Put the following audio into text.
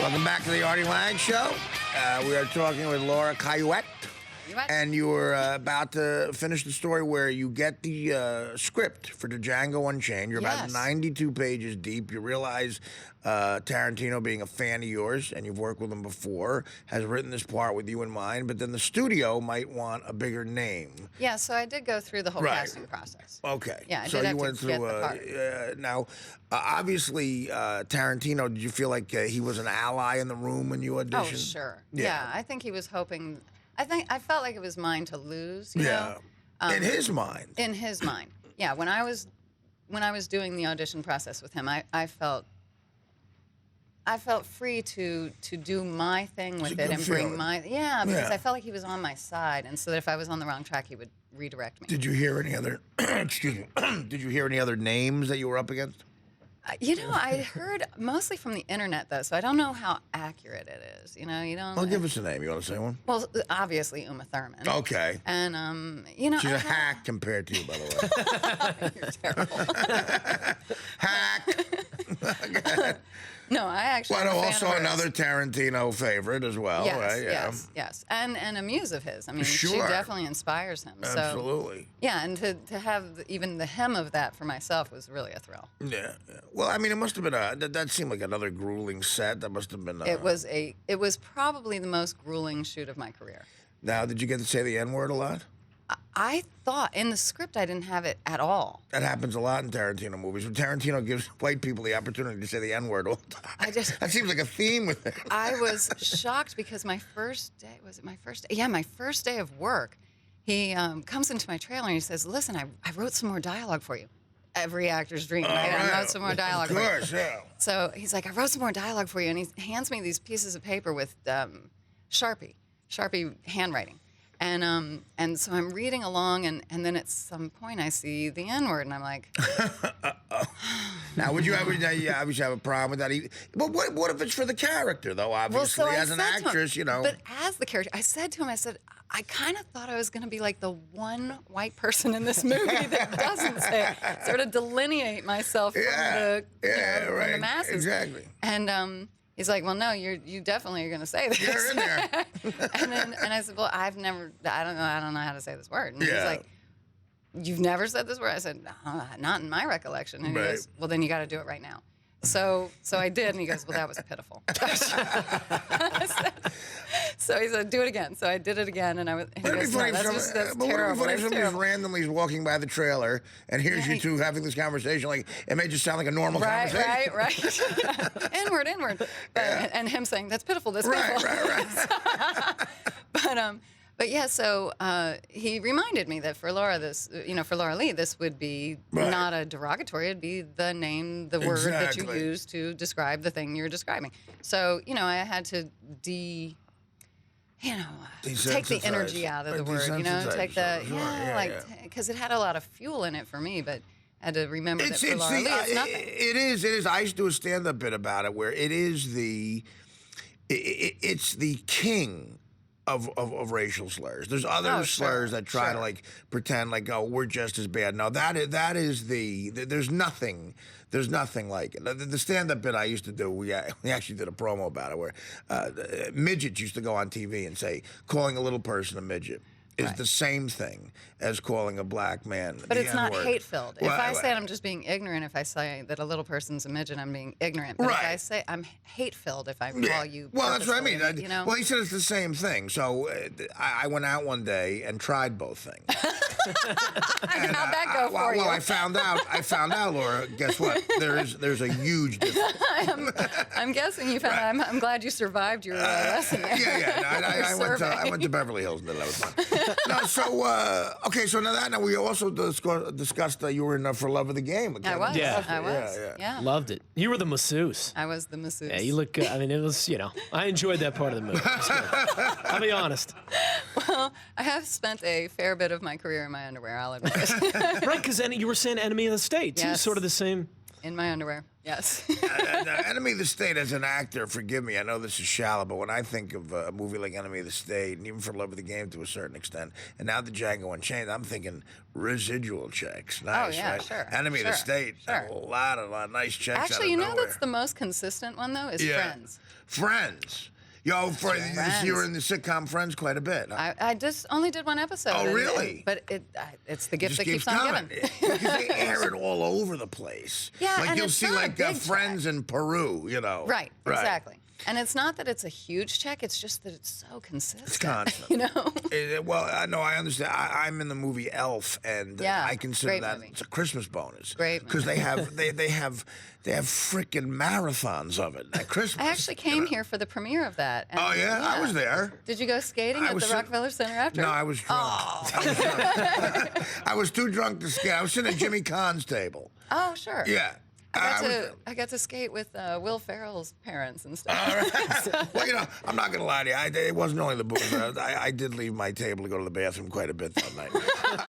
Welcome back to the Artie Lange Show. We are talking with Laura Cayouette. And you were about to finish the story where you get the script for the Django Unchained. You're about 92 pages deep. You realize Tarantino, being a fan of yours, and you've worked with him before, has written this part with you in mind, but then the studio might want a bigger name. Yeah, so I did go through the whole casting process. Okay. Yeah, I so did you have went to through, get the part. Now, obviously, Tarantino, did you feel like he was an ally in the room when you auditioned? Oh, sure. Yeah, I think he was hoping... I felt like it was mine to lose, you know? In his mind. In his mind. Yeah, when I was doing the audition process with him, I felt free to do my thing with it and bring my because I felt like he was on my side, and so that if I was on the wrong track, he would redirect me. Did you hear any other excuse me? Did you hear any other names that you were up against? You know, I heard mostly from the internet, though, so I don't know how accurate it is. You know, you don't... Well, give us a name. You want to say one? Well, obviously, Uma Thurman. Okay. And, you know... She's a hack compared to you, by the way. You're terrible. Hack. No, I actually... Well, also another Tarantino favorite as well, yes, right? Yeah. Yes. And a muse of his. I mean, sure. she definitely inspires him. Absolutely. So, yeah, and to have even the hem of that for myself was really a thrill. Yeah. Well, I mean, it must have been that seemed like another grueling set. That must have been... It was probably the most grueling shoot of my career. Now, did you get to say the N-word a lot? I thought in the script I didn't have it at all. That happens a lot in Tarantino movies. When Tarantino gives white people the opportunity to say the N-word all the time. That seems like a theme with it. I was shocked because my first day, was it my first day? Yeah, my first day of work, he comes into my trailer and he says, listen, I wrote some more dialogue for you. Every actor's dream, right? I wrote some more dialogue for you. Of course, yeah. So he's like, I wrote some more dialogue for you, and he hands me these pieces of paper with Sharpie handwriting. And so I'm reading along, and then at some point I see the N-word, and I'm like... Now, would you obviously have a problem with that? But what if it's for the character, though, obviously, as an actress, you know? But as the character, I said to him, I kind of thought I was going to be like the one white person in this movie that doesn't say it, sort of delineate myself from the masses. Exactly. And he's like, well, no, you definitely are going to say this. You're in there. and I said, well, I don't know how to say this word. And he's like, you've never said this word? I said, no, not in my recollection. And he goes, well, then you got to do it right now. So I did, and he goes, well, that was pitiful. So he said, do it again. So I did it again, and he goes, no, that's terrible. What if somebody's randomly walking by the trailer and hears you two having this conversation? Like, it may just sound like a normal conversation. Right. Inward. And him saying, that's pitiful, that's pitiful. Right. But yeah, so he reminded me that for Laura, for Laura Lee, this would be not a derogatory. It'd be the name, the word that you use to describe the thing you're describing. So, I had to take the energy out of the word, take the, because it had a lot of fuel in it for me, but I had to remember that for Laura Lee, it's nothing. It is. I used to do a stand-up bit about it where it is it's the king of racial slurs. There's other slurs that try to pretend like, oh, we're just as bad. No, that is there's nothing like it. The stand-up bit I used to do, we actually did a promo about it where midgets used to go on TV and say, calling a little person a midget is the same thing as calling a black man But it's not hate-filled. If I say I'm just being ignorant, if I say that a little person's a midget, I'm being ignorant. But if I say I'm hate-filled, if I call you that's what I mean. Well, he said it's the same thing. So I went out one day and tried both things. How'd that go for you? Well, I found out, Laura, guess what? There's a huge difference. I'm guessing you found out. I'm glad you survived your lesson. I went to Beverly Hills and that was fun. No, so now we also discussed that you were in For Love of the Game. I was. Yeah. Loved it. You were the masseuse. I was the masseuse. Yeah, you look good. I mean, it was, I enjoyed that part of the movie. I'll be honest. Well, I have spent a fair bit of my career in my underwear, I'll admit it. Right, because you were saying Enemy of the State, too. Yes. Sort of the same. In my underwear. Yes. Enemy of the State, as an actor, forgive me, I know this is shallow, but when I think of a movie like Enemy of the State, and even For Love of the Game to a certain extent, and now the Django Unchained, I'm thinking residual checks. Nice, yeah, right? sure, Enemy of the sure, State, sure. a lot of nice checks. Actually, you know that's the most consistent one though is Friends. Friends. Yo, you were in the sitcom Friends quite a bit. Huh? I just only did one episode. Oh, really? But it's the gift Just that keeps on coming. giving. Because they air it all over the place. Yeah, like and you'll it's see not a like big Friends in Peru, you know. Right, exactly. And it's not that it's a huge check; it's just that it's so consistent. It's constant. You know. Well, I know, I understand. I'm in the movie Elf, and I consider great that movie. it's a Christmas bonus. Great movie. Because they have freaking marathons of it at Christmas. I actually came here for the premiere of that. And, Oh yeah? I was there. Did you go skating at the Rockefeller Center after? No, I was drunk. Oh. I was drunk. I was too drunk to skate. I was sitting at Jimmy Cahn's table. Oh, sure. Yeah. I got to skate with Will Ferrell's parents and stuff. All right. Well, you know, I'm not going to lie to you. It wasn't only the booze. I did leave my table to go to the bathroom quite a bit that night.